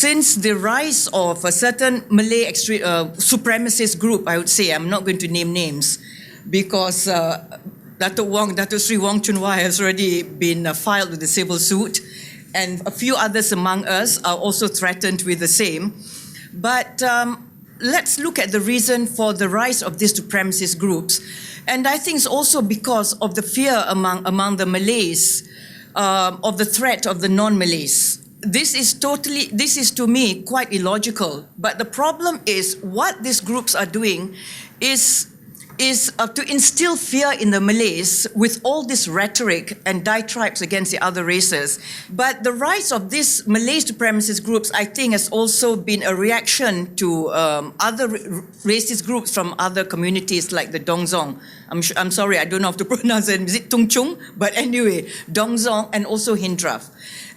since the rise of a certain Malay supremacist group, I would say, I'm not going to name names, because Dato' Sri Wong Chun Wai has already been filed with a civil suit, and a few others among us are also threatened with the same. But let's look at the reason for the rise of these supremacist groups. And I think it's also because of the fear among the Malays of the threat of the non-Malays. This is to me quite illogical. But the problem is what these groups are doing is to instill fear in the Malays with all this rhetoric and diatribes against the other races. But the rise of these Malay supremacist groups, I think, has also been a reaction to other racist groups from other communities like the Dongzong. I'm sorry, I don't know how to pronounce it. Is it Tung Chung? But anyway, Dongzong and also Hindraf.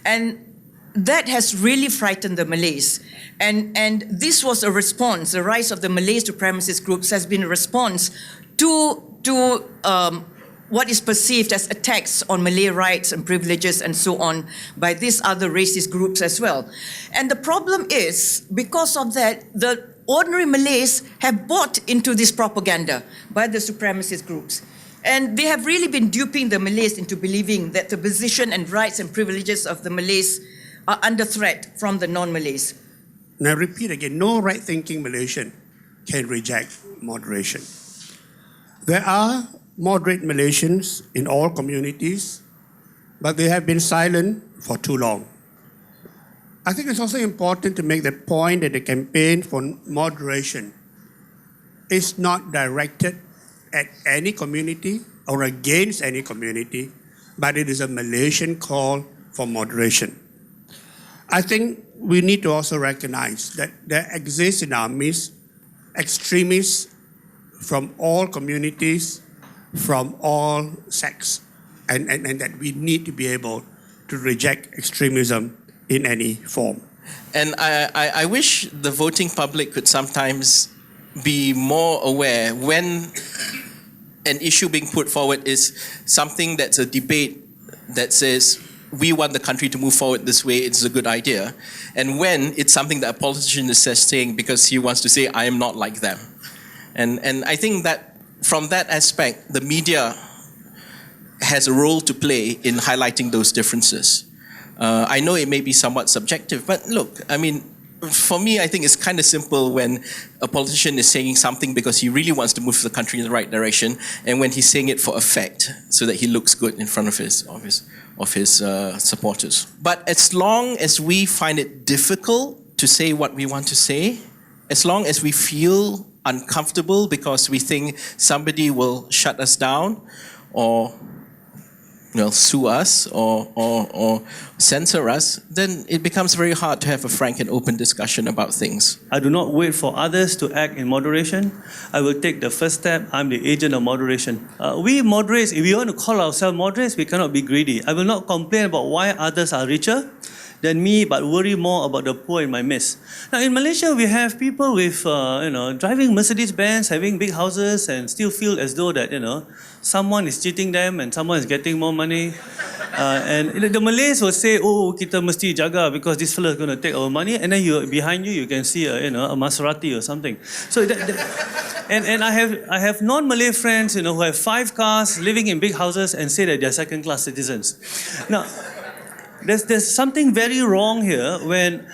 And that has really frightened the Malays. And this was a response. The rise of the Malay supremacist groups has been a response to what is perceived as attacks on Malay rights and privileges and so on by these other racist groups as well. And the problem is, because of that, the ordinary Malays have bought into this propaganda by the supremacist groups. And they have really been duping the Malays into believing that the position and rights and privileges of the Malays are under threat from the non-Malays. Now, I repeat again, no right-thinking Malaysian can reject moderation. There are moderate Malaysians in all communities, but they have been silent for too long. I think it's also important to make the point that the campaign for moderation is not directed at any community or against any community, but it is a Malaysian call for moderation. I think we need to also recognize that there exists in our midst extremists from all communities, from all sects, and that we need to be able to reject extremism in any form. And I wish the voting public could sometimes be more aware when an issue being put forward is something that's a debate that says, we want the country to move forward this way, it's a good idea. And when it's something that a politician is saying because he wants to say, I am not like them. And I think that from that aspect, the media has a role to play in highlighting those differences. I know it may be somewhat subjective, but look, I mean, for me, I think it's kind of simple when a politician is saying something because he really wants to move the country in the right direction, and when he's saying it for effect, so that he looks good in front of his supporters. But as long as we find it difficult to say what we want to say, as long as we feel uncomfortable because we think somebody will shut us down or sue us or censor us, then it becomes very hard to have a frank and open discussion about things. I do not wait for others to act in moderation. I will take the first step. I'm the agent of moderation. We moderates, if we want to call ourselves moderates, we cannot be greedy. I will not complain about why others are richer than me, but worry more about the poor in my midst. Now in Malaysia, we have people with, driving Mercedes-Benz, having big houses, and still feel as though that, someone is cheating them and someone is getting more money. And the Malays will say, oh, kita mesti jaga because this fellow is going to take our money. And then behind you can see a Maserati or something. So and I have non-Malay friends, who have 5 cars, living in big houses, and say that they're second-class citizens. Now, there's something very wrong here when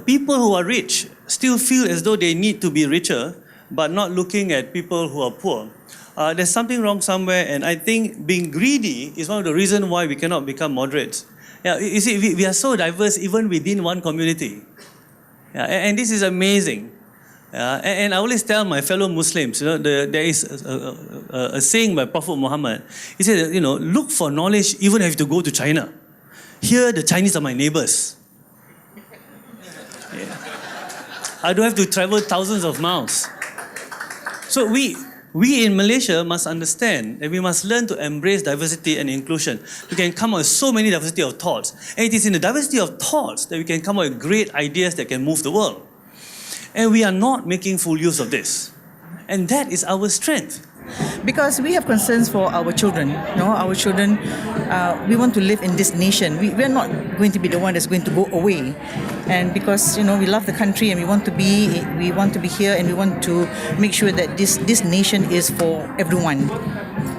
people who are rich still feel as though they need to be richer, but not looking at people who are poor. There's something wrong somewhere, and I think being greedy is one of the reasons why we cannot become moderates. Yeah, you see, we are so diverse even within one community. Yeah, and this is amazing. And I always tell my fellow Muslims, there is a saying by Prophet Muhammad. He said, look for knowledge even if you have to go to China. Here, the Chinese are my neighbors. Yeah. I don't have to travel thousands of miles. So we in Malaysia must understand that we must learn to embrace diversity and inclusion. We can come up with so many diversity of thoughts. And it is in the diversity of thoughts that we can come up with great ideas that can move the world. And we are not making full use of this. And that is our strength. Because we have concerns for our children. Our children, we want to live in this nation. We're not going to be the one that's going to go away. and because we love the country and we want to be here, and we want to make sure that this nation is for everyone.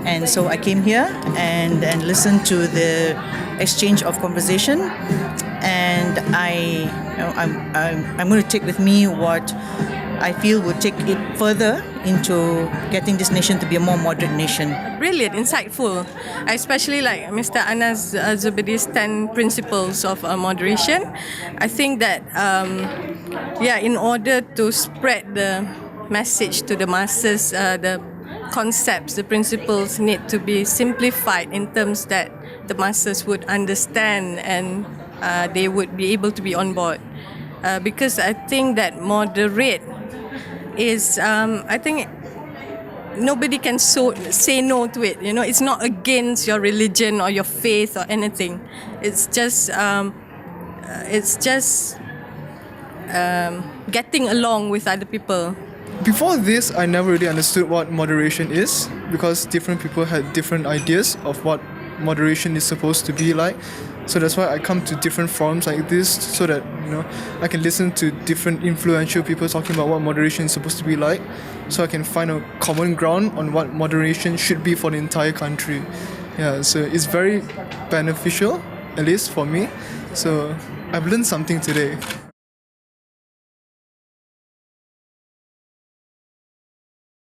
And so I came here and listened to the exchange of conversation, and I'm going to take with me what I feel will take it further into getting this nation to be a more moderate nation. Brilliant, insightful. I especially like Mr. Anas Zubidi's 10 principles of moderation. I think that, in order to spread the message to the masses, the concepts, the principles need to be simplified in terms that the masses would understand and they would be able to be on board. Because I think that moderate is, I think nobody can say no to it. It's not against your religion or your faith or anything. It's just getting along with other people. Before this, I never really understood what moderation is, because different people had different ideas of what moderation is supposed to be like. So that's why I come to different forums like this, so that I can listen to different influential people talking about what moderation is supposed to be like, so I can find a common ground on what moderation should be for the entire country. Yeah, so it's very beneficial, at least for me. So I've learned something today.